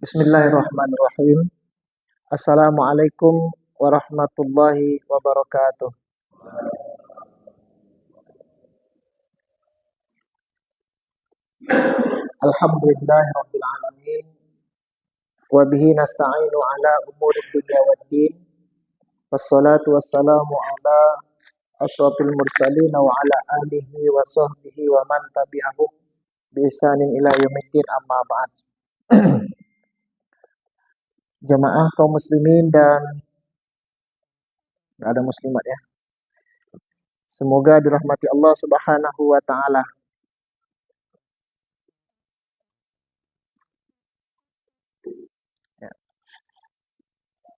Bismillahirrahmanirrahim. Assalamualaikum warahmatullahi wabarakatuh. Alhamdulillahirabbil alamin wa bihi nasta'inu ala umuri dunya waddin. Wassalatu wassalamu ala asyrafil mursalin wa ala alihi wa sahbihi wa man tabi'ahum bi ihsanin ila yaumiddin, amma ba'd. Jamaah kaum muslimin dan ada muslimat ya. Semoga dirahmati Allah Subhanahu wa taala.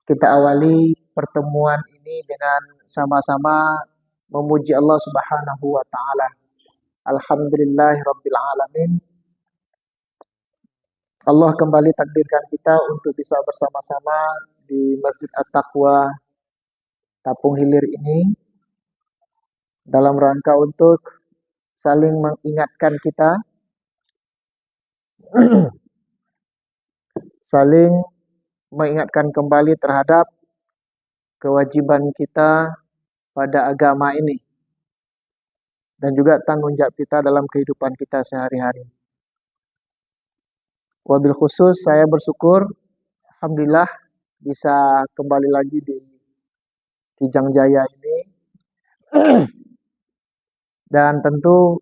Kita awali pertemuan ini dengan sama-sama memuji Allah Subhanahu wa taala. Alhamdulillahirabbil alamin. Allah kembali takdirkan kita untuk bisa bersama-sama di Masjid At-Taqwa Tapung Hilir ini dalam rangka untuk saling mengingatkan kita, saling mengingatkan kembali terhadap kewajiban kita pada agama ini dan juga tanggung jawab kita dalam kehidupan kita sehari-hari. Wabil khusus saya bersyukur alhamdulillah bisa kembali lagi di Kijang Jaya ini dan tentu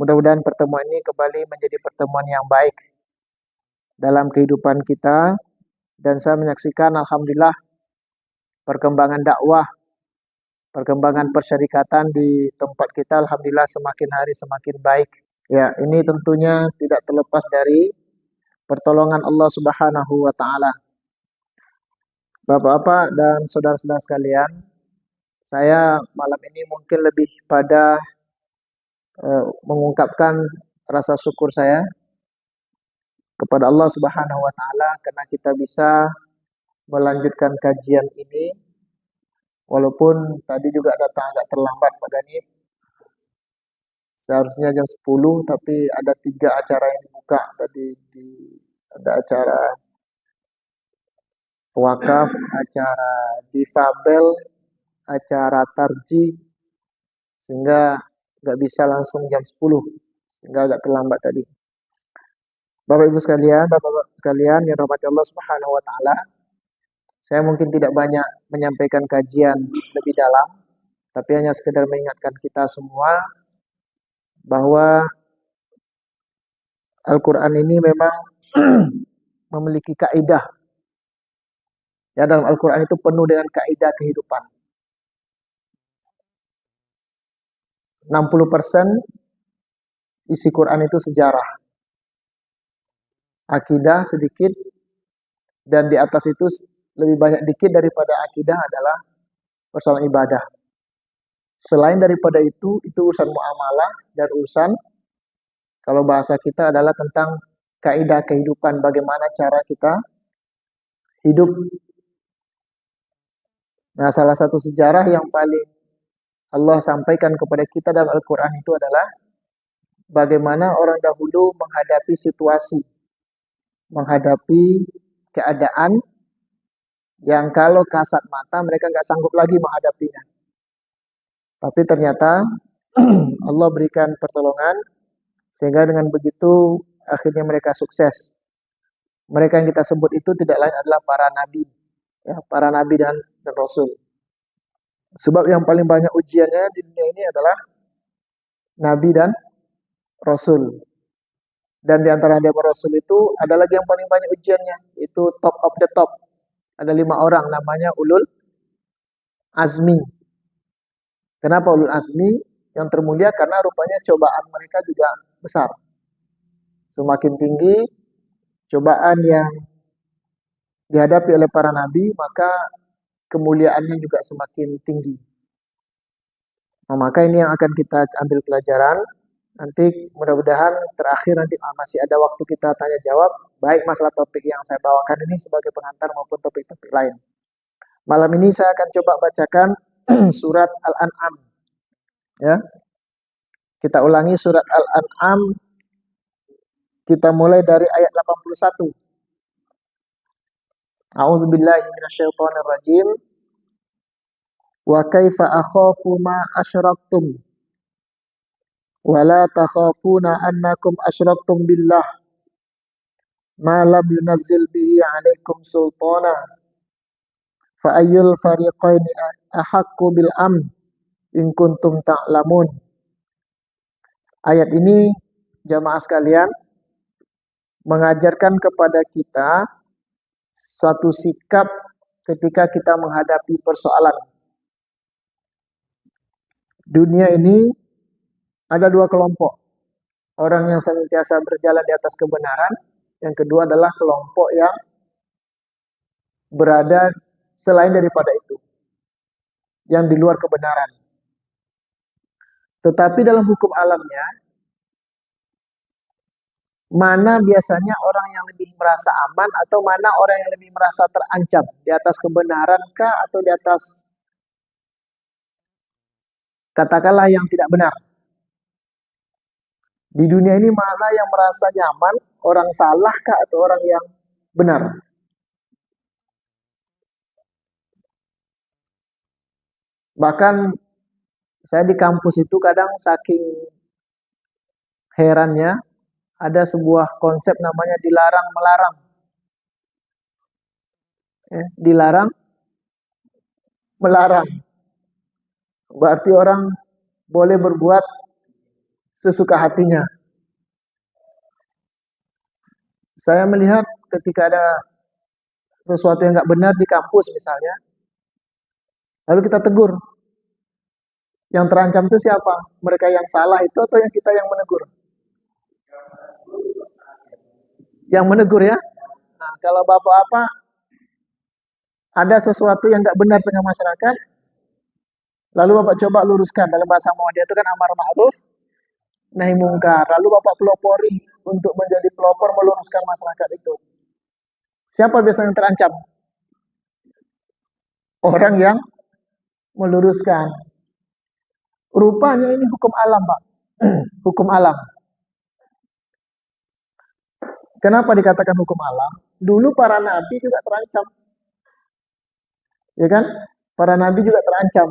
mudah-mudahan pertemuan ini kembali menjadi pertemuan yang baik dalam kehidupan kita, dan saya menyaksikan alhamdulillah perkembangan dakwah, perkembangan persyarikatan di tempat kita alhamdulillah semakin hari semakin baik. Ya, ini tentunya tidak terlepas dari pertolongan Allah Subhanahu wa taala. Bapak-bapak dan saudara-saudara sekalian, saya malam ini mungkin lebih pada mengungkapkan rasa syukur saya kepada Allah Subhanahu wa taala karena kita bisa melanjutkan kajian ini walaupun tadi juga datang agak terlambat Pak Ganip. Seharusnya jam 10 tapi ada 3 acara yang dibuka tadi, ada acara wakaf, acara difabel, acara tarji, sehingga nggak bisa langsung jam 10 sehingga agak terlambat tadi. Bapak Ibu sekalian, Bapak-bapak sekalian yang rahmati Allah Subhanahu wa taala, saya mungkin tidak banyak menyampaikan kajian lebih dalam, tapi hanya sekedar mengingatkan kita semua bahwa Al-Quran ini memang memiliki kaidah. Ya, dalam Al-Quran itu penuh dengan kaidah kehidupan. 60% isi Quran itu sejarah. Akidah sedikit, dan di atas itu lebih banyak dikit daripada akidah adalah persoalan ibadah. Selain daripada itu urusan muamalah dan urusan, kalau bahasa kita adalah tentang kaidah kehidupan, bagaimana cara kita hidup. Nah, salah satu sejarah yang paling Allah sampaikan kepada kita dalam Al-Quran itu adalah bagaimana orang dahulu menghadapi situasi, menghadapi keadaan yang kalau kasat mata mereka nggak sanggup lagi menghadapinya. Tapi ternyata Allah berikan pertolongan sehingga dengan begitu akhirnya mereka sukses. Mereka yang kita sebut itu tidak lain adalah para nabi, ya, para nabi dan rasul. Sebab yang paling banyak ujiannya di dunia ini adalah nabi dan rasul. Dan di antara nabi dan rasul itu ada lagi yang paling banyak ujiannya, itu top of the top. Ada 5 orang namanya ulul azmi. Kenapa ulul azmi yang termulia? Karena rupanya cobaan mereka juga besar. Semakin tinggi cobaan yang dihadapi oleh para nabi, maka kemuliaannya juga semakin tinggi. Nah, maka ini yang akan kita ambil pelajaran. Nanti mudah-mudahan terakhir nanti masih ada waktu kita tanya jawab, baik masalah topik yang saya bawakan ini sebagai pengantar maupun topik-topik lain. Malam ini saya akan coba bacakan surat Al-An'am. Ya. Kita ulangi surat Al-An'am. Kita mulai dari ayat 81. A'udzubillahi minasyaitonirrajim. Wa kaifa akhafu ma asyraktum wa la takhafuna annakum asyraktum billah ma lam yunazzil bihi 'alaikum sultana fa ayyul fariqaini ahaqqu bil amn in kuntum ta'lamun. Ayat ini jamaah sekalian mengajarkan kepada kita satu sikap ketika kita menghadapi persoalan. Dunia ini ada dua kelompok. Orang yang senantiasa berjalan di atas kebenaran, yang kedua adalah kelompok yang berada selain daripada itu, yang di luar kebenaran. Tetapi dalam hukum alamnya, mana biasanya orang yang lebih merasa aman atau mana orang yang lebih merasa terancam? Di atas kebenaran kah atau di atas katakanlah yang tidak benar? Di dunia ini mana yang merasa nyaman? Orang salah kah atau orang yang benar? Bahkan saya di kampus itu kadang saking herannya ada sebuah konsep namanya dilarang melarang. Dilarang melarang. Berarti orang boleh berbuat sesuka hatinya. Saya melihat ketika ada sesuatu yang nggak benar di kampus misalnya, lalu kita tegur. Yang terancam itu siapa? Mereka yang salah itu atau yang kita yang menegur? Yang menegur ya. Nah, kalau bapak-bapak ada sesuatu yang nggak benar tengah masyarakat, lalu bapak coba luruskan. Dalam bahasa Muhammadiyah itu kan amar ma'ruf nahi mungkar. Lalu bapak pelopori untuk menjadi pelopor meluruskan masyarakat itu. Siapa biasanya yang terancam? Orang yang meluruskan. Rupanya ini hukum alam, Pak. Hukum alam. Kenapa dikatakan hukum alam? Dulu para nabi juga terancam. Ya kan? Para nabi juga terancam.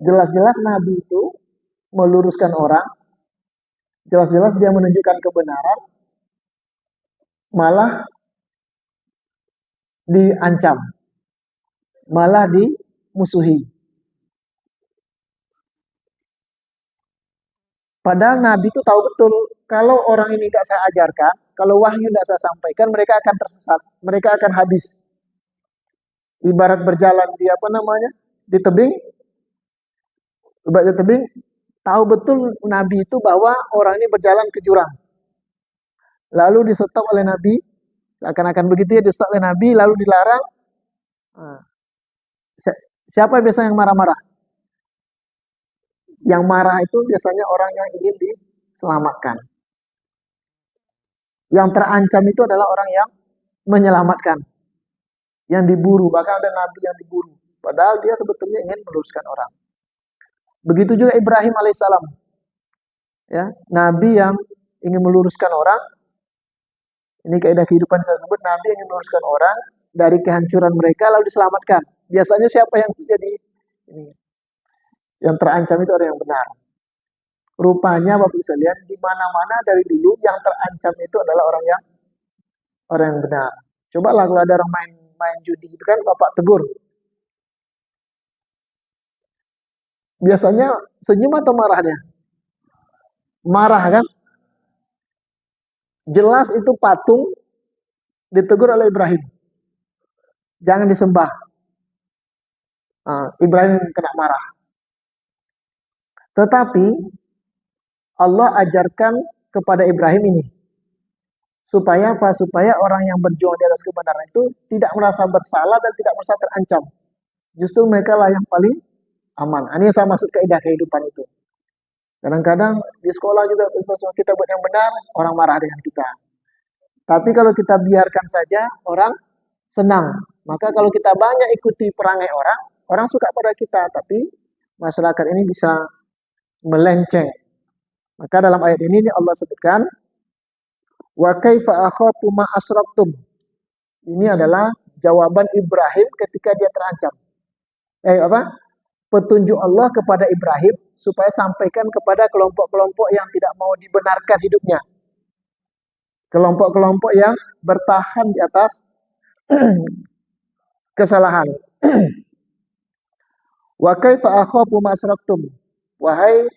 Jelas-jelas nabi itu meluruskan orang, jelas-jelas dia menunjukkan kebenaran, malah diancam, malah dimusuhi. Padahal Nabi itu tahu betul, kalau orang ini gak saya ajarkan, kalau wahyu gak saya sampaikan, mereka akan tersesat, mereka akan habis. Ibarat berjalan di apa namanya, di tebing, tahu betul Nabi itu bahwa orang ini berjalan ke jurang. Lalu di-stop oleh Nabi, akan begitu ya, di-stop oleh Nabi, lalu dilarang. Nah, siapa biasanya yang marah-marah? Yang marah itu biasanya orang yang ingin diselamatkan. Yang terancam itu adalah orang yang menyelamatkan, yang diburu. Bahkan ada nabi yang diburu, padahal dia sebetulnya ingin meluruskan orang. Begitu juga Ibrahim alaihissalam, ya, nabi yang ingin meluruskan orang. Ini kaidah kehidupan saya sebut, nabi yang ingin meluruskan orang dari kehancuran mereka lalu diselamatkan. Biasanya siapa yang menjadi ini? Yang terancam itu orang yang benar. Rupanya Bapak bisa lihat di mana-mana dari dulu yang terancam itu adalah orang yang benar. Coba lah kalau ada orang main judi itu kan Bapak tegur. Biasanya senyum atau marah dia? Marah kan? Jelas itu patung ditegur oleh Ibrahim. Jangan disembah. Ibrahim kena marah. Tetapi Allah ajarkan kepada Ibrahim ini. Supaya apa? Supaya orang yang berjuang di atas kebenaran itu tidak merasa bersalah dan tidak merasa terancam. Justru mereka lah yang paling aman. Ini yang saya maksud kaidah kehidupan itu. Kadang-kadang di sekolah juga kita buat yang benar, orang marah dengan kita. Tapi kalau kita biarkan saja, orang senang. Maka kalau kita banyak ikuti perangai orang, orang suka pada kita. Tapi masyarakat ini bisa melenceng. Maka dalam ayat ini Allah sebutkan, wa kaifa akhafu ma asyraktum. Ini adalah jawaban Ibrahim ketika dia terancam. Petunjuk Allah kepada Ibrahim supaya sampaikan kepada kelompok-kelompok yang tidak mau dibenarkan hidupnya. Kelompok-kelompok yang bertahan di atas kesalahan. Wa kaifa akhafu ma asyraktum. Wahai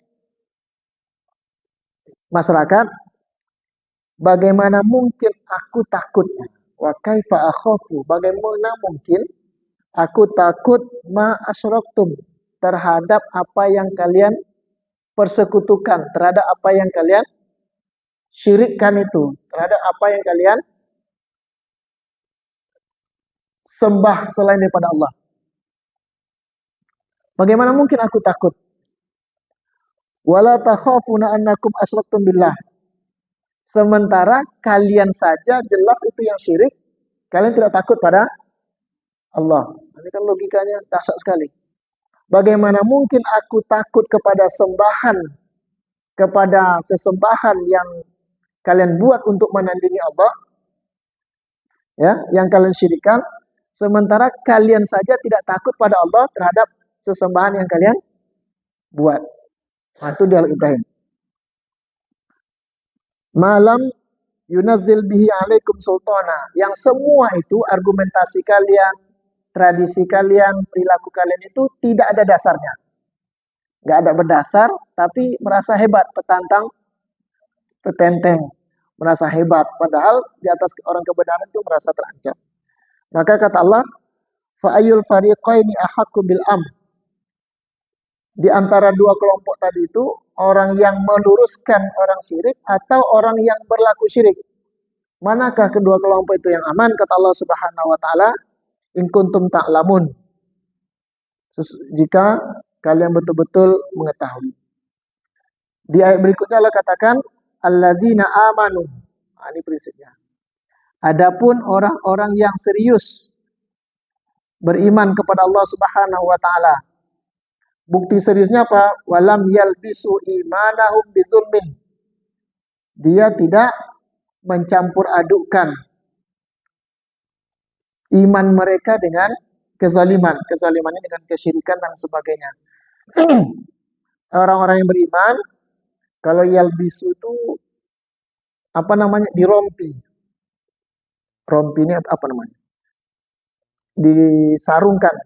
masyarakat, bagaimana mungkin aku takut? Wa kaifa akhafu, bagaimana mungkin aku takut ma asyraktum, terhadap apa yang kalian persekutukan, terhadap apa yang kalian syirikkan itu, terhadap apa yang kalian sembah selain daripada Allah. Bagaimana mungkin aku takut? Wala takhafuna annakum asyraktum billah. Sementara kalian saja jelas itu yang syirik, kalian tidak takut pada Allah. Ini kan logikanya dahsyat sekali. Bagaimana mungkin aku takut kepada sesembahan yang kalian buat untuk menandingi Allah, ya, yang kalian syirikan, sementara kalian saja tidak takut pada Allah terhadap sesembahan yang kalian buat. Nah, itu dialog Ibrahim. Malam yunazzil bihi alaikum sultana, yang semua itu argumentasi kalian, tradisi kalian, perilaku kalian itu tidak ada dasarnya. Nggak ada berdasar, tapi merasa hebat, petantang, petenteng, merasa hebat. Padahal di atas orang kebenaran itu merasa terancam. Maka kata Allah, fa'ayul fariqaini ahaqqu bil am. Di antara dua kelompok tadi itu, orang yang meluruskan orang syirik atau orang yang berlaku syirik. Manakah kedua kelompok itu yang aman? Kata Allah Subhanahu wa taala, in kuntum ta'lamun. Jika kalian betul-betul mengetahui. Di ayat berikutnya Allah katakan, alladzina amanu. Nah, ini prinsipnya. Adapun orang-orang yang serius beriman kepada Allah Subhanahu wa taala. Bukti seriusnya apa? Walam yalbisu imanahum bizulmin. Dia tidak mencampur adukkan iman mereka dengan kezaliman. Kezalimannya dengan kesyirikan dan sebagainya. Orang-orang yang beriman, kalau yalbisu itu apa namanya? Dirompi. Rompi ini apa namanya? Disarungkan.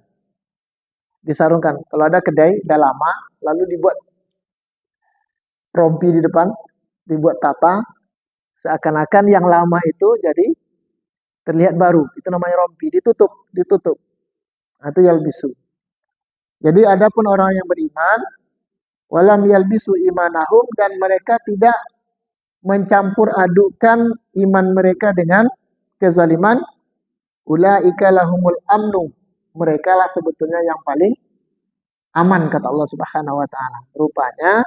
Kalau ada kedai dah lama, lalu dibuat rompi di depan, dibuat tata, seakan-akan yang lama itu jadi terlihat baru. Itu namanya rompi, ditutup. Nah, itu yalbisu. Jadi adapun orang yang beriman, walam yalbisu imanahum, dan mereka tidak mencampur adukkan iman mereka dengan kezaliman, ulaika lahumul amnu. Mereka lah sebetulnya yang paling aman, kata Allah Subhanahu wa taala. Rupanya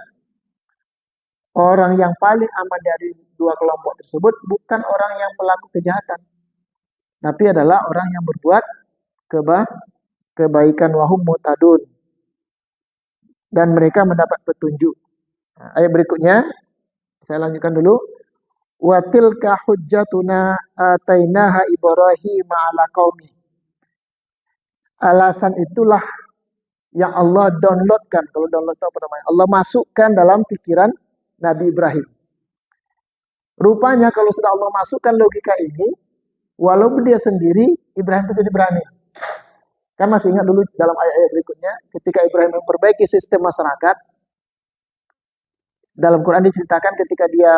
orang yang paling aman dari dua kelompok tersebut bukan orang yang pelaku kejahatan, tapi adalah orang yang berbuat kebaikan, wahum muhtadun, dan mereka mendapat petunjuk. Nah, ayat berikutnya saya lanjutkan dulu. Wa tilka hujjatuna atainaha Ibrahim ala qaumi. Alasan itulah yang Allah downloadkan. Kalau download itu apa namanya? Allah masukkan dalam pikiran Nabi Ibrahim. Rupanya kalau sudah Allah masukkan logika ini, walaupun dia sendiri, Ibrahim itu jadi berani. Kan masih ingat dulu dalam ayat-ayat berikutnya, ketika Ibrahim memperbaiki sistem masyarakat, dalam Quran diceritakan ketika dia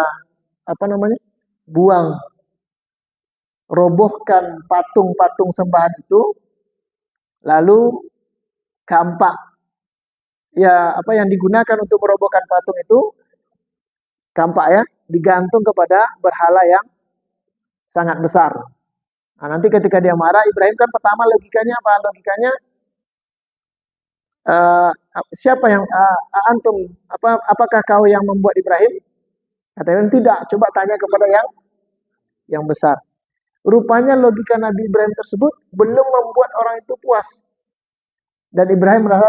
robohkan patung-patung sembahan itu, lalu kampak yang digunakan untuk merobohkan patung itu, kampak ya, digantung kepada berhala yang sangat besar. Nah, nanti ketika dia marah, Ibrahim kan pertama logikanya apa? Logikanya siapa yang antum? Apakah kau yang membuat Ibrahim? Kata Ibrahim, tidak. Coba tanya kepada yang besar. Rupanya logika Nabi Ibrahim tersebut belum membuat orang itu puas. Dan Ibrahim merasa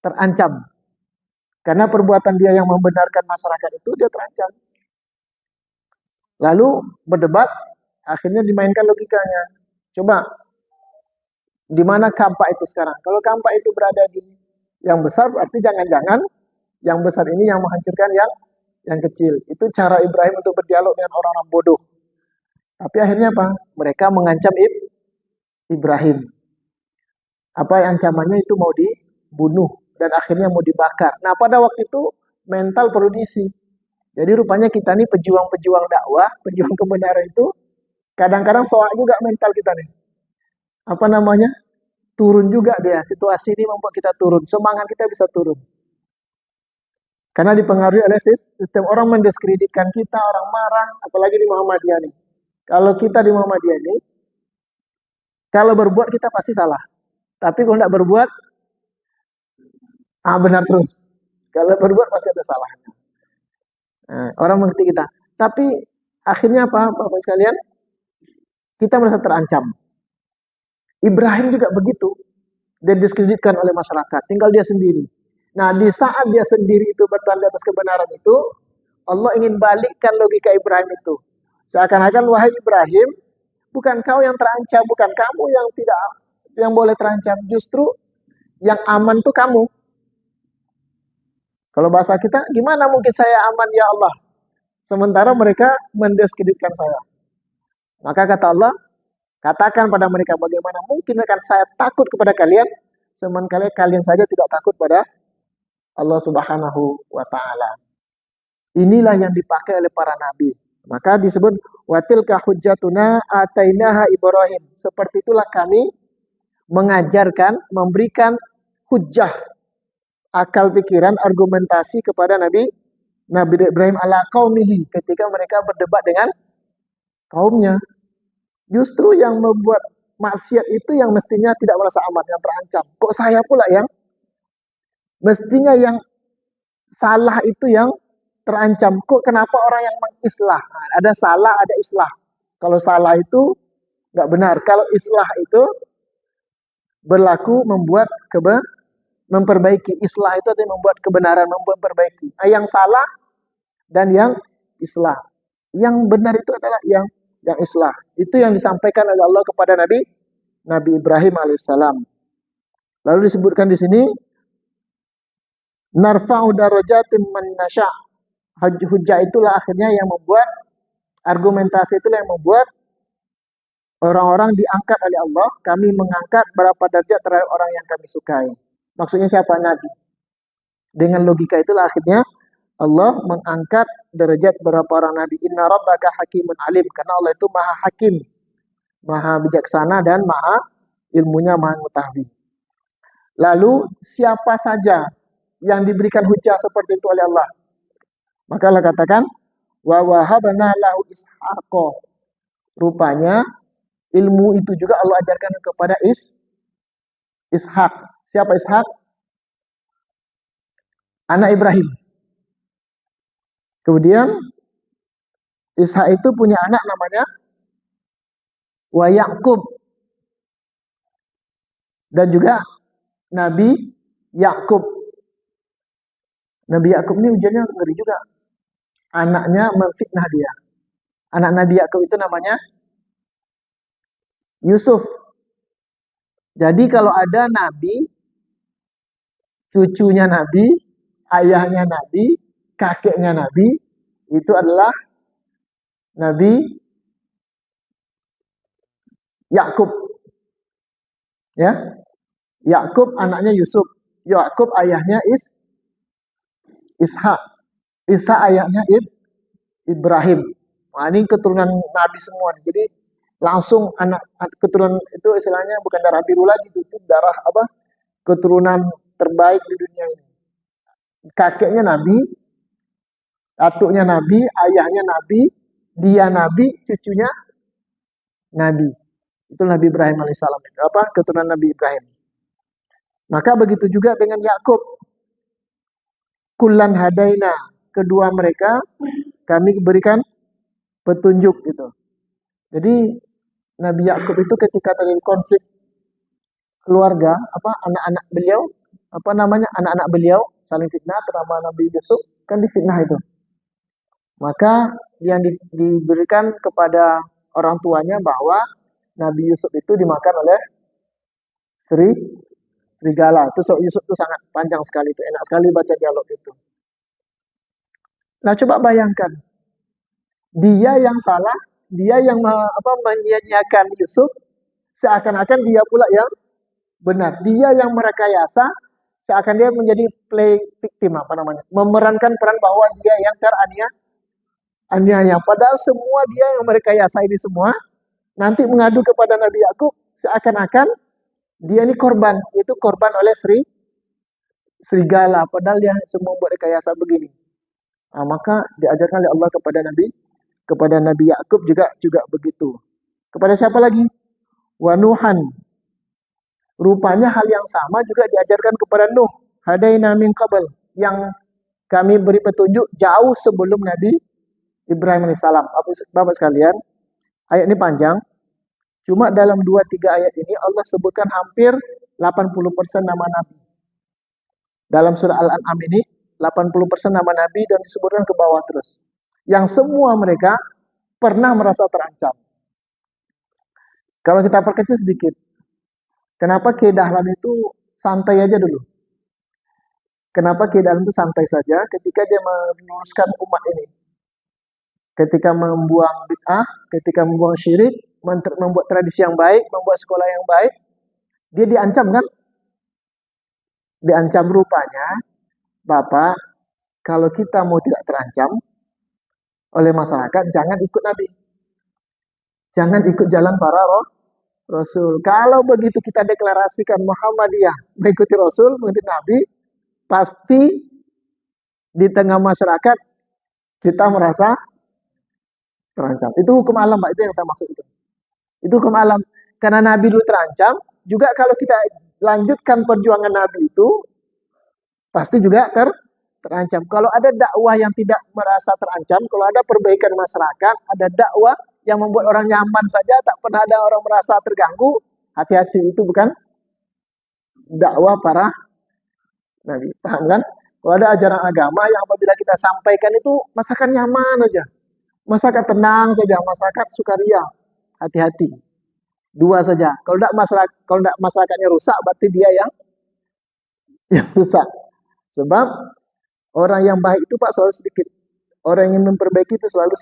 terancam. Karena perbuatan dia yang membenarkan masyarakat itu, dia terancam. Lalu berdebat, akhirnya dimainkan logikanya. Coba, di mana kampak itu sekarang? Kalau kampak itu berada di yang besar, berarti jangan-jangan yang besar ini yang menghancurkan yang kecil. Itu cara Ibrahim untuk berdialog dengan orang-orang bodoh. Tapi akhirnya apa? Mereka mengancam Ibrahim. Apa ancamannya itu mau dibunuh dan akhirnya mau dibakar. Nah, pada waktu itu mental perlu diisi. Jadi rupanya kita nih pejuang-pejuang dakwah, pejuang kebenaran itu kadang-kadang soal juga mental kita nih. Apa namanya? Turun juga dia. Situasi ini membuat kita turun. Semangat kita bisa turun. Karena dipengaruhi oleh sistem orang mendiskreditkan kita, orang marah, apalagi di Muhammadiyah nih. Kalau kita di Muhammadiyah ini, kalau berbuat kita pasti salah. Tapi kalau tidak berbuat, benar terus. Kalau berbuat pasti ada salahnya. Nah, orang mengerti kita. Tapi akhirnya apa, Bapak sekalian? Kita merasa terancam. Ibrahim juga begitu. Dan diskreditkan oleh masyarakat. Tinggal dia sendiri. Nah, di saat dia sendiri itu bertahan di atas kebenaran itu, Allah ingin balikkan logika Ibrahim itu. Seakan-akan, wahai Ibrahim, bukan kau yang terancam, bukan kamu yang boleh terancam. Justru yang aman tuh kamu. Kalau bahasa kita, gimana mungkin saya aman ya Allah? Sementara mereka mendiskreditkan saya. Maka kata Allah, katakan pada mereka bagaimana mungkin akan saya takut kepada kalian, sementara kalian saja tidak takut pada Allah Subhanahu wa Ta'ala. Inilah yang dipakai oleh para nabi. Maka disebut watilka hujjatuna atainaha Ibrahim. Seperti itulah kami mengajarkan, memberikan hujjah, akal pikiran, argumentasi kepada Nabi Ibrahim ala qaumihi ketika mereka berdebat dengan kaumnya. Justru yang membuat maksiat itu yang mestinya tidak merasa aman, yang terancam. Kok saya pula yang mestinya yang salah itu yang terancam. Kok kenapa orang yang mengislah? Nah, ada salah, ada islah. Kalau salah itu nggak benar. Kalau islah itu berlaku membuat memperbaiki. Islah itu artinya membuat kebenaran, memperbaiki. Nah, yang salah dan yang islah. Yang benar itu adalah yang islah. Itu yang disampaikan oleh Allah kepada Nabi Ibrahim alaihissalam. Lalu disebutkan di sini narfa'u darajatin man nasya. Hujjah itulah akhirnya yang membuat argumentasi itulah yang membuat orang-orang diangkat oleh Allah. Kami mengangkat berapa derajat terhadap orang yang kami sukai. Maksudnya siapa? Nabi. Dengan logika itulah akhirnya Allah mengangkat derajat beberapa orang nabi. Inna rabbaka hakimun alim. Karena Allah itu maha hakim, maha bijaksana dan maha ilmunya maha mengetahui. Lalu siapa saja yang diberikan hujah seperti itu oleh Allah? Maka Allah katakan wa wahabna lahu ishaqa. Rupanya ilmu itu juga Allah ajarkan kepada Ishak. Siapa Ishak? Anak Ibrahim. Kemudian Ishak itu punya anak namanya wa Yaqub. Dan juga Nabi Yakub. Nabi Yakub ini ujiannya ngeri juga. Anaknya memfitnah dia. Anak Nabi Yakub itu namanya Yusuf. Jadi kalau ada Nabi, cucunya Nabi, ayahnya Nabi, kakeknya Nabi, itu adalah Nabi Yakub. Ya. Yakub anaknya Yusuf. Yakub ayahnya Ishak. Ishak ayahnya Ibrahim. Nah, ini keturunan Nabi semua. Jadi langsung anak keturunan itu istilahnya bukan darah biru lagi, itu darah apa? Keturunan terbaik di dunia ini. Kakeknya Nabi, datuknya Nabi, ayahnya Nabi, dia Nabi, cucunya Nabi. Itu Nabi Ibrahim alaihissalam. Apa? Keturunan Nabi Ibrahim. Maka begitu juga dengan Yakub. Kullan hadaina. Kedua mereka kami berikan petunjuk gitu. Jadi Nabi Yakub itu ketika terjadi konflik keluarga, anak-anak beliau, anak-anak beliau saling fitnah, terutama Nabi Yusuf kan difitnah itu. Maka yang diberikan kepada orang tuanya bahwa Nabi Yusuf itu dimakan oleh serigala. Itu Yusuf itu sangat panjang sekali, itu enak sekali baca dialog itu. Nah, coba bayangkan, dia yang salah, dia yang menyia-nyiakan Yusuf, seakan-akan dia pula yang benar. Dia yang merekayasa, seakan dia menjadi play victim, memerankan peran bahwa dia yang teraniaya. Padahal semua dia yang merekayasa ini semua, nanti mengadu kepada Nabi Yakub, seakan-akan dia ini korban, itu korban oleh serigala. Padahal dia semua buat rekayasa begini. Maka diajarkan oleh Allah kepada Nabi Yakub juga begitu. Kepada siapa lagi? Wa Nuhan. Rupanya hal yang sama juga diajarkan kepada Nuh. Hadaina min qabl, yang kami beri petunjuk jauh sebelum Nabi Ibrahim alaihissalam. Bapak sekalian, ayat ini panjang. Cuma dalam 2-3 ayat ini Allah sebutkan hampir 80% nama Nabi. Dalam surah Al-An'am ini 80% nama Nabi dan disebutkan ke bawah terus. Yang semua mereka pernah merasa terancam. Kalau kita perkecil sedikit, kenapa Kiai Dahlan itu santai aja dulu? Kenapa Kiai Dahlan itu santai saja ketika dia meluruskan umat ini? Ketika membuang bid'ah, ketika membuang syirik, membuat tradisi yang baik, membuat sekolah yang baik, dia diancam kan? Diancam rupanya, Bapak, kalau kita mau tidak terancam oleh masyarakat, jangan ikut Nabi. Jangan ikut jalan para Rasul. Kalau begitu kita deklarasikan Muhammadiyah, mengikuti Rasul, mengikuti Nabi, pasti di tengah masyarakat kita merasa terancam. Itu hukum alam, Pak. Itu yang saya maksud itu. Itu hukum alam. Karena Nabi dulu terancam, juga kalau kita lanjutkan perjuangan Nabi itu, pasti juga terancam. Kalau ada dakwah yang tidak merasa terancam, kalau ada perbaikan masyarakat, ada dakwah yang membuat orang nyaman saja, tak pernah ada orang merasa terganggu, hati-hati, itu bukan dakwah para Nabi. Paham kan? Kalau ada ajaran agama yang apabila kita sampaikan itu masyarakat nyaman aja. Masyarakat tenang saja, masyarakat sukaria. Hati-hati. 2 saja. Kalau tidak masyarakatnya rusak, berarti dia yang rusak. Sebab orang yang baik itu Pak selalu sedikit. Orang yang memperbaiki itu selalu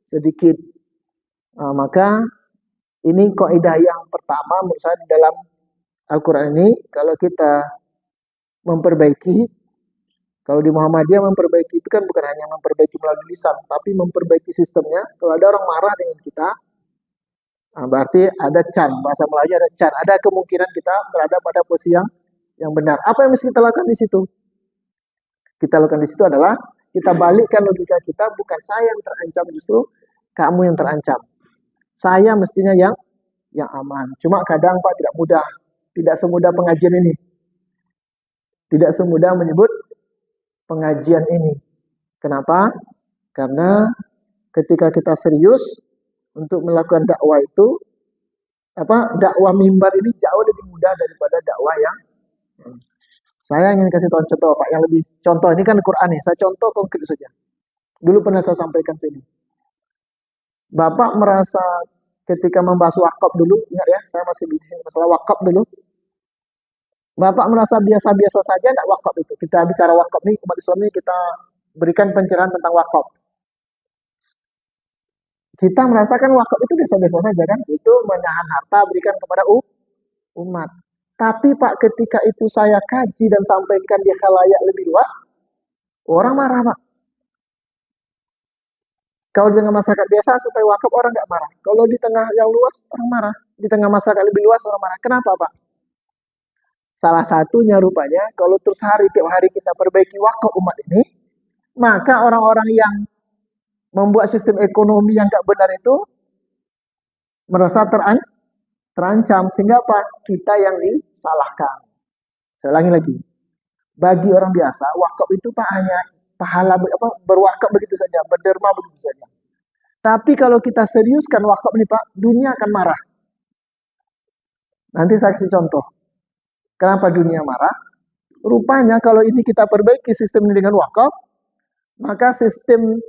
sedikit. Maka ini kaidah yang pertama menurut saya di dalam Al-Quran ini. Kalau kita memperbaiki, kalau di Muhammadiyah memperbaiki itu kan bukan hanya memperbaiki melalui lisan, tapi memperbaiki sistemnya. Kalau ada orang marah dengan kita, berarti ada can, bahasa Melayu ada can, ada kemungkinan kita berada pada posisi yang benar. Apa yang mesti kita lakukan di situ? Kita lakukan di situ adalah kita balikkan logika kita, bukan saya yang terancam, justru kamu yang terancam. Saya mestinya yang aman. Cuma kadang Pak tidak mudah, tidak semudah pengajian ini. Tidak semudah menyebut pengajian ini. Kenapa? Karena ketika kita serius untuk melakukan dakwah itu, dakwah mimbar ini jauh lebih mudah daripada dakwah yang saya ingin kasih contoh Pak yang lebih contoh ini kan Quran nih. Saya contoh konkret saja. Dulu pernah saya sampaikan sini. Bapak merasa ketika membahas wakaf dulu, ingat ya, saya masih bicara masalah wakaf dulu. Bapak merasa biasa-biasa saja enggak wakaf itu? Kita bicara wakaf nih, umat Islam ini kita berikan pencerahan tentang wakaf. Kita merasakan wakaf itu biasa-biasa saja kan? Itu menahan harta berikan kepada umat. Tapi Pak ketika itu saya kaji dan sampaikan di khalayak lebih luas, orang marah Pak. Kalau di tengah masyarakat biasa supaya wakaf orang nggak marah. Kalau di tengah yang luas orang marah. Di tengah masyarakat lebih luas orang marah. Kenapa Pak? Salah satunya rupanya kalau terus tiap hari kita perbaiki wakaf umat ini, maka orang-orang yang membuat sistem ekonomi yang nggak benar itu merasa terancam. Sehingga apa? Kita yang disalahkan. Saya ulangi lagi. Bagi orang biasa, wakaf itu Pak hanya pahala berwakaf begitu saja, berderma begitu saja. Tapi kalau kita seriuskan wakaf ini Pak, dunia akan marah. Nanti saya kasih contoh. Kenapa dunia marah? Rupanya kalau ini kita perbaiki sistem ini dengan wakaf, maka sistem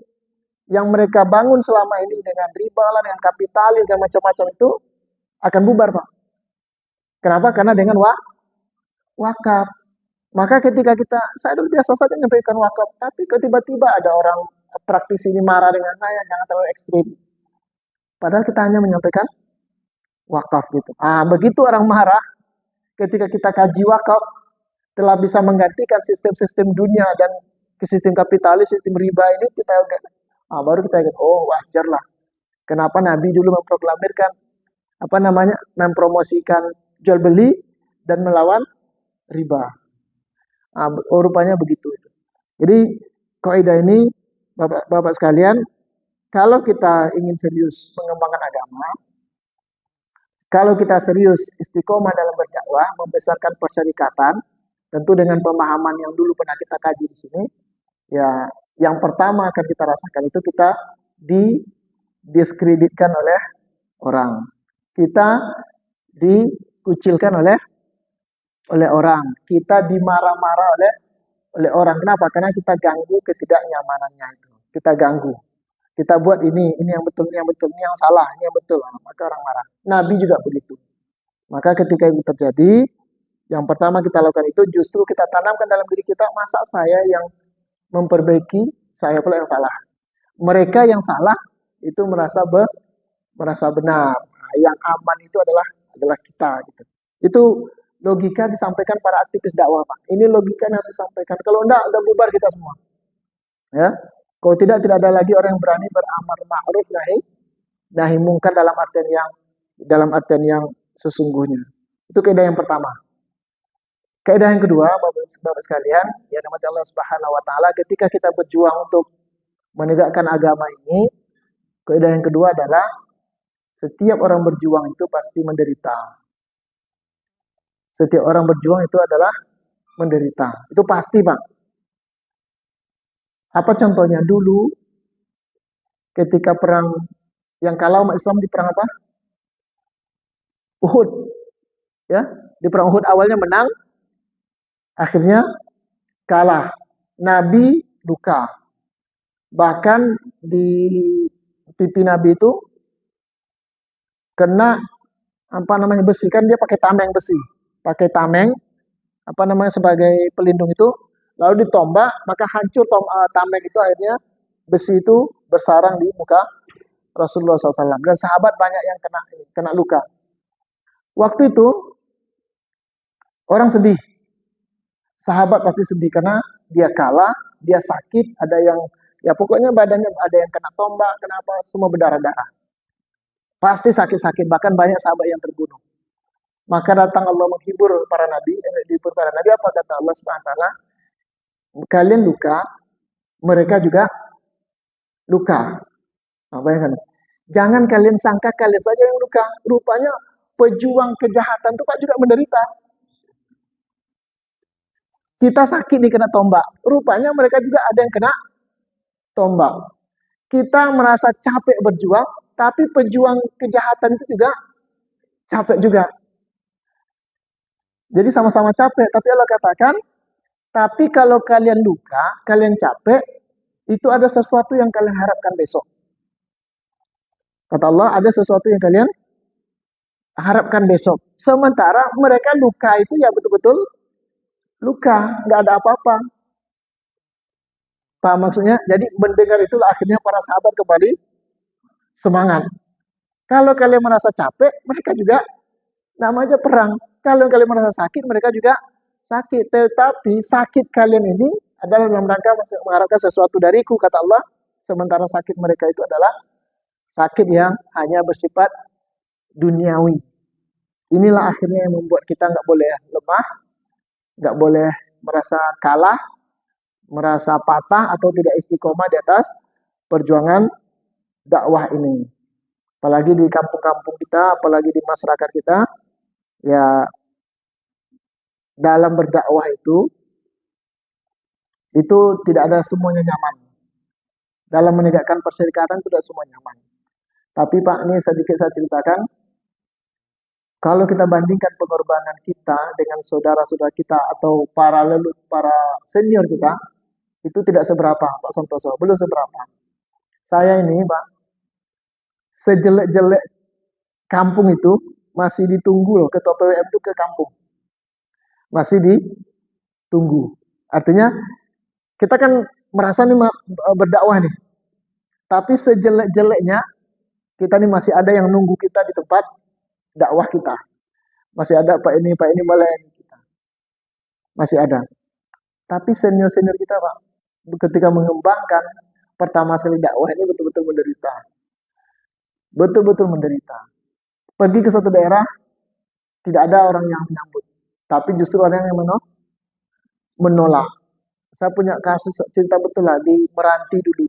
yang mereka bangun selama ini dengan riba, dengan kapitalis dan macam-macam itu akan bubar, Pak. Kenapa? Karena dengan wakaf. Maka ketika saya dulu biasa saja menyampaikan wakaf, tapi tiba-tiba ada orang praktisi ini marah dengan saya, jangan terlalu ekstrim. Padahal kita hanya menyampaikan wakaf gitu. Begitu orang marah, ketika kita kaji wakaf, telah bisa menggantikan sistem-sistem dunia dan ke sistem kapitalis, sistem riba ini baru kita ingat, oh wajar lah. Kenapa Nabi dulu memproklamirkan mempromosikan jual beli dan melawan riba. Rupanya begitu. Jadi kaidah ini Bapak sekalian, kalau kita ingin serius mengembangkan agama, kalau kita serius istiqomah dalam berdakwah, membesarkan persyarikatan, tentu dengan pemahaman yang dulu pernah kita kaji di sini, ya yang pertama akan kita rasakan itu kita didiskreditkan oleh orang. Kita dikucilkan oleh orang. Kita dimarah-marah oleh orang. Kenapa? Karena kita ganggu ketidaknyamanannya itu. Kita ganggu. Kita buat ini yang betul, ini yang salah, ini yang betul. Maka orang marah. Nabi juga begitu. Maka ketika itu terjadi, yang pertama kita lakukan itu justru kita tanamkan dalam diri kita, masa saya yang memperbaiki, saya pula yang salah. Mereka yang salah itu merasa benar. Yang aman itu adalah kita. Gitu. Itu logika disampaikan para aktivis dakwah, Pak. Ini logika yang harus disampaikan. Kalau enggak, udah bubar kita semua. Ya. Kalau tidak ada lagi orang yang berani beramar ma'ruf nahi mungkar dalam artian yang sesungguhnya. Itu kaidah yang pertama. Kaidah yang kedua, Bapak sekalian, ya nama Allah Subhanahu wa taala, ketika kita berjuang untuk menegakkan agama ini, kaidah yang kedua adalah setiap orang berjuang itu pasti menderita. Setiap orang berjuang itu adalah menderita. Itu pasti, Pak. Apa contohnya? Dulu ketika perang yang kalah umat Islam di perang apa? Uhud. Ya, di perang Uhud awalnya menang, akhirnya kalah. Nabi duka. Bahkan di pipi Nabi itu kena besi, kan dia pakai tameng besi. Pakai tameng sebagai pelindung itu, lalu ditombak, maka hancur tameng itu, akhirnya besi itu bersarang di muka Rasulullah SAW. Dan sahabat banyak yang kena luka. Waktu itu orang sedih. Sahabat pasti sedih karena dia kalah, dia sakit, ada yang pokoknya badannya ada yang kena tombak, kenapa semua berdarah-darah. Pasti sakit-sakit, bahkan banyak sahabat yang terbunuh. Maka datang Allah menghibur para nabi, apa kata Allah SWT? Kalian luka, mereka juga luka. Bayangkan. Jangan kalian sangka kalian saja yang luka. Rupanya pejuang kejahatan itu Pak juga menderita. Kita sakit nih kena tombak. Rupanya mereka juga ada yang kena tombak. Kita merasa capek berjuang, tapi pejuang kejahatan itu juga capek juga. Jadi sama-sama capek, tapi Allah katakan, tapi kalau kalian luka, kalian capek, itu ada sesuatu yang kalian harapkan besok. Kata Allah, ada sesuatu yang kalian harapkan besok. Sementara mereka luka itu ya betul-betul luka, nggak ada apa-apa. Paham maksudnya? Jadi mendengar itulah akhirnya para sahabat kembali semangat. Kalau kalian merasa capek, mereka juga namanya perang. Kalau kalian merasa sakit, mereka juga sakit. Tetapi sakit kalian ini adalah dalam rangka mengharapkan sesuatu dariku, kata Allah. Sementara sakit mereka itu adalah sakit yang hanya bersifat duniawi. Inilah akhirnya yang membuat kita nggak boleh lemah, nggak boleh merasa kalah, merasa patah atau tidak istiqomah di atas perjuangan dakwah ini. Apalagi di kampung-kampung kita, apalagi di masyarakat kita, ya dalam berdakwah itu tidak ada semuanya nyaman. Dalam menegakkan perserikatan tidak semua nyaman. Tapi Pak, ini sedikit saya ceritakan, kalau kita bandingkan pengorbanan kita dengan saudara-saudara kita atau para senior kita, itu tidak seberapa, Pak Santoso, belum seberapa. Saya ini, Pak, sejelek-jelek kampung itu, masih ditunggu loh ketua PWM itu ke kampung. Masih ditunggu. Artinya kita kan merasa nih berdakwah nih. Tapi sejelek-jeleknya kita nih masih ada yang nunggu kita di tempat dakwah kita. Masih ada Pak ini melayani kita. Masih ada. Tapi senior-senior kita Pak, ketika mengembangkan pertama sekali dakwah ini betul-betul menderita. Betul-betul menderita. Pergi ke suatu daerah, tidak ada orang yang menyambut. Tapi justru orang yang menolak. Saya punya kasus cerita betul lah di Meranti dulu.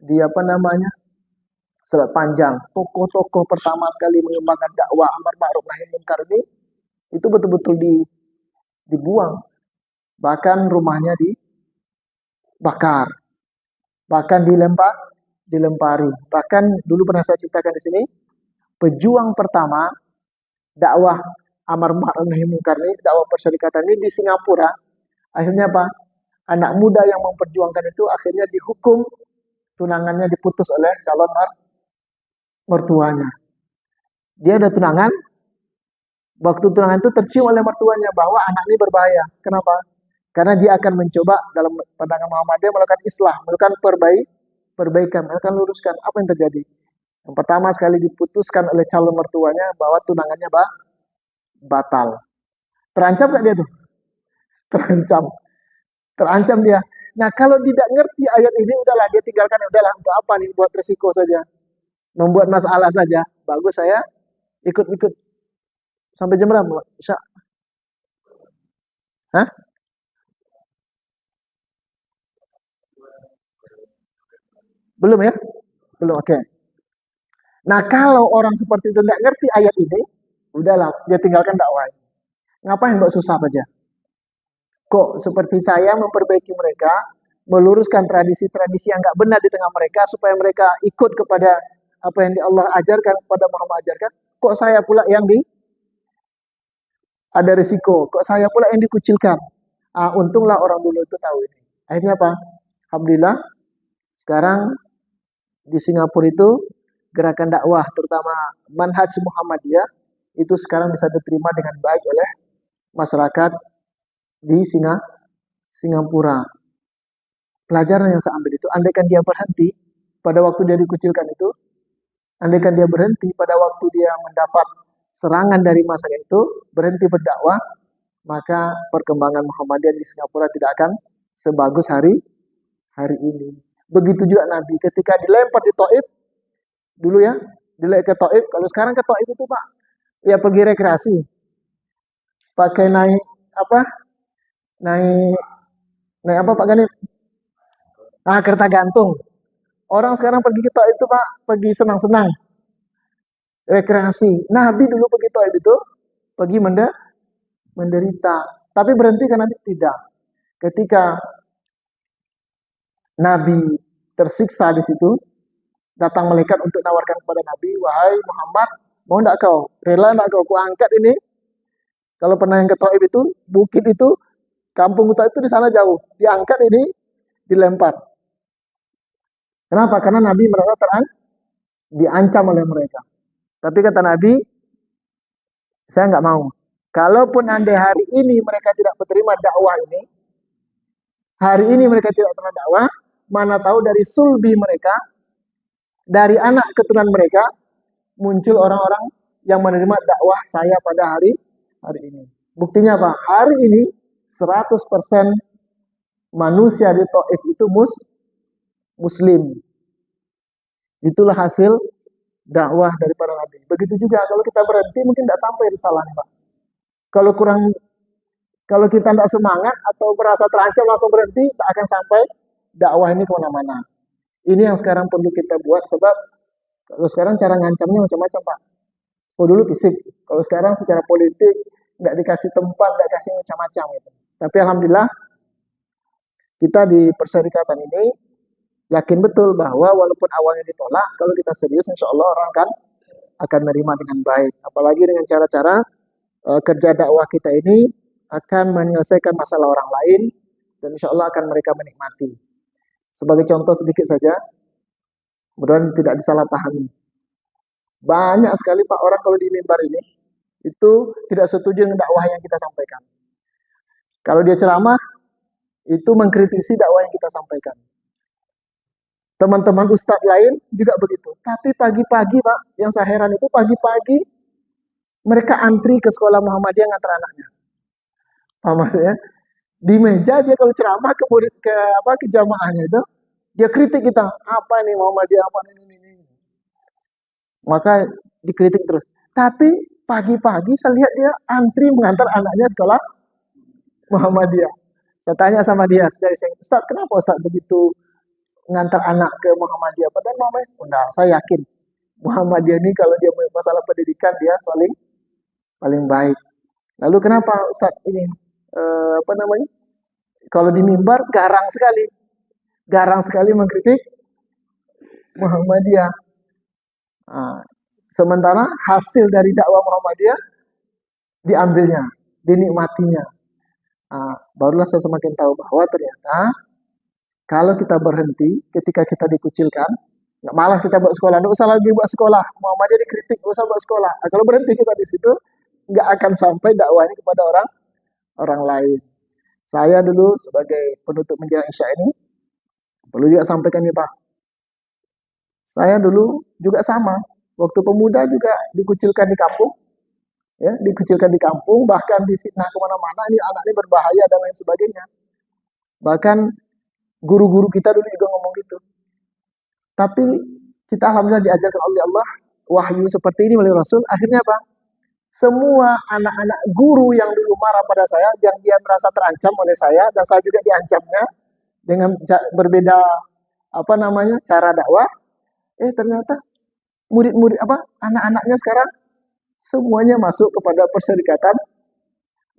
Di apa namanya? Selat Panjang. Tokoh-tokoh pertama sekali mengembangkan dakwah amar ma'ruf nahi munkar ini itu betul-betul dibuang. Bahkan rumahnya dibakar. Bahkan dilempari. Bahkan dulu pernah saya ceritakan di sini, pejuang pertama dakwah amar ma'ruf nahi munkar ini, dakwah persyarikatan ini di Singapura. Akhirnya apa? Anak muda yang memperjuangkan itu akhirnya dihukum, tunangannya diputus oleh calon mertuanya. Dia ada tunangan, waktu tunangan itu tercium oleh mertuanya bahwa anak ini berbahaya. Kenapa? Karena dia akan mencoba dalam pandangan Muhammadiyah melakukan islah, melakukan perbaikan, melakukan luruskan. Apa yang terjadi? Yang pertama sekali diputuskan oleh calon mertuanya bahwa tunangannya batal. Terancam gak dia tuh? Terancam. Terancam dia. Nah kalau tidak ngerti ayat ini, udahlah dia tinggalkan, udahlah untuk apa nih, buat resiko saja. Membuat masalah saja. Bagus saya ikut-ikut. Sampai jam berapa? Isya. Hah? Belum ya? Belum, oke. Nah kalau orang seperti itu nggak ngerti ayat ini, udahlah, dia tinggalkan dakwah. Ngapain buat susah saja? Kok seperti saya memperbaiki mereka, meluruskan tradisi-tradisi yang nggak benar di tengah mereka, supaya mereka ikut kepada apa yang Allah ajarkan, kepada Muhammad ajarkan. Kok saya pula yang ada risiko? Kok saya pula yang dikucilkan? Untunglah orang dulu itu tahu ini. Akhirnya apa? Alhamdulillah, sekarang di Singapura itu gerakan dakwah, terutama manhaj Muhammadiyah, itu sekarang bisa diterima dengan baik oleh masyarakat di Singapura. Pelajaran yang saya ambil itu, andaikan dia berhenti pada waktu dia dikucilkan itu, andaikan dia berhenti pada waktu dia mendapat serangan dari masyarakat itu, berhenti berdakwah, maka perkembangan Muhammadiyah di Singapura tidak akan sebagus hari ini. Begitu juga Nabi ketika dilempar di Taif dulu ya, dilempar ke Taif. Kalau sekarang ke Taif itu Pak, ya pergi rekreasi, pakai naik apa? Naik apa Pak Gani? Kereta gantung. Orang sekarang pergi ke Taif itu Pak, pergi senang-senang, rekreasi. Nabi dulu pergi Taif itu pergi menderita. Tapi berhenti kan Nabi? Tidak. Ketika Nabi tersiksa di situ, datang malaikat untuk menawarkan kepada Nabi, wahai Muhammad, mau enggak kau? Rela enggak kau angkat ini? Kalau pernah yang ke Taif itu, bukit itu, kampung Taif itu di sana jauh. Diangkat ini, dilempar. Kenapa? Karena Nabi merasa diancam oleh mereka. Tapi kata Nabi, saya enggak mau. Kalaupun andai hari ini mereka tidak menerima dakwah ini, hari ini mereka tidak pernah dakwah, mana tahu dari sulbi mereka, dari anak keturunan mereka, muncul orang-orang yang menerima dakwah saya pada hari ini. Buktinya apa? Hari ini 100% manusia di Taif itu muslim. Itulah hasil dakwah dari para nabi. Begitu juga kalau kita berhenti mungkin tidak sampai risalahnya, Pak. Kalau kita tidak semangat atau merasa terancam langsung berhenti, tak akan sampai dakwah ini kemana-mana. Ini yang sekarang perlu kita buat, sebab kalau sekarang cara ngancamnya macam-macam Pak. Kalau dulu fisik, kalau sekarang secara politik, nggak dikasih tempat, nggak dikasih macam-macam gitu. Tapi alhamdulillah kita di perserikatan ini yakin betul bahwa walaupun awalnya ditolak, kalau kita serius, insya Allah orang akan menerima dengan baik. Apalagi dengan cara-cara kerja dakwah kita ini akan menyelesaikan masalah orang lain dan insya Allah akan mereka menikmati. Sebagai contoh sedikit saja, mudah-mudahan tidak disalahpahami. Banyak sekali Pak orang kalau di mimbar ini itu tidak setuju dengan dakwah yang kita sampaikan. Kalau dia ceramah itu mengkritisi dakwah yang kita sampaikan. Teman-teman ustadz lain juga begitu. Tapi pagi-pagi Pak, yang saya heran itu pagi-pagi mereka antri ke sekolah Muhammadiyah ngantar anaknya. Apa maksudnya? Di meja dia kalau ceramah ke murid ke jamaahnya itu dia kritik kita, apa ini Muhammadiyah, apa ini. Maka dikritik terus. Tapi pagi-pagi saya lihat dia antri mengantar anaknya sekolah Muhammadiyah. Saya tanya sama dia, Ustaz, kenapa Ustaz begitu ngantar anak ke Muhammadiyah? Padahal Muhammadiyah, nah, saya yakin Muhammadiyah ini kalau dia masalah pendidikan dia paling baik. Lalu kenapa Ustaz ini apa namanya? Kalau di mimbar garang sekali mengkritik Muhammadiyah. Nah, sementara hasil dari dakwah Muhammadiyah diambilnya, dinikmatinya. Nah, barulah saya semakin tahu bahwa ternyata kalau kita berhenti ketika kita dikucilkan, nggak malas kita buat sekolah, nggak usah lagi buat sekolah. Muhammadiyah dikritik, nggak usah buat sekolah. Nah, kalau berhenti kita di situ, nggak akan sampai dakwahnya kepada orang lain. Saya dulu sebagai penutup menjelang Isya ini perlu juga sampaikan nih Pak. Saya dulu juga sama. Waktu pemuda juga dikucilkan di kampung, ya, dikucilkan di kampung, bahkan difitnah kemana-mana. Ini anak ini berbahaya dan lain sebagainya. Bahkan guru-guru kita dulu juga ngomong gitu. Tapi kita alhamdulillah diajarkan oleh Allah wahyu seperti ini melalui Rasul. Akhirnya apa? Semua anak-anak guru yang dulu marah pada saya, yang dia merasa terancam oleh saya, dan saya juga diancamnya dengan berbeda cara dakwah. Ternyata murid-murid anak-anaknya sekarang semuanya masuk kepada Perserikatan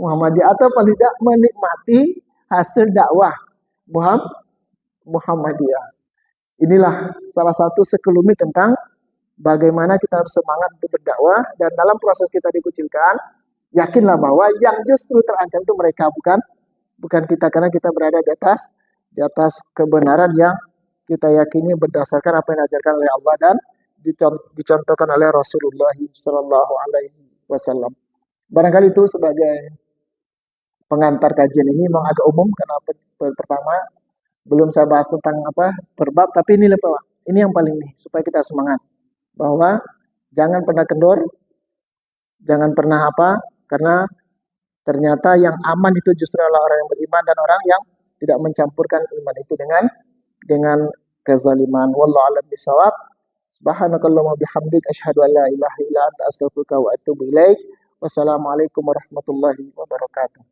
Muhammadiyah atau paling tidak menikmati hasil dakwah Muhammadiyah. Inilah salah satu sekelumit tentang bagaimana kita harus semangat untuk berdakwah, dan dalam proses kita dikucilkan, yakinlah bahwa yang justru terancam itu mereka, bukan kita, karena kita berada di atas kebenaran yang kita yakini berdasarkan apa yang diajarkan oleh Allah dan dicontohkan oleh Rasulullah Sallallahu Alaihi Wasallam. Barangkali itu sebagai pengantar kajian ini memang agak umum karena pertama belum saya bahas tentang per bab, tapi ini yang paling nih supaya kita semangat bahwa jangan pernah kendor, jangan pernah karena ternyata yang aman itu justru adalah orang yang beriman dan orang yang tidak mencampurkan iman itu dengan kezaliman. Wallahu a'lam bishawab. Subhanakallahumma bihamdik asyhadu an la ilaha illa anta astaghfiruka wa atubu ilaik. Wassalamualaikum warahmatullahi wabarakatuh.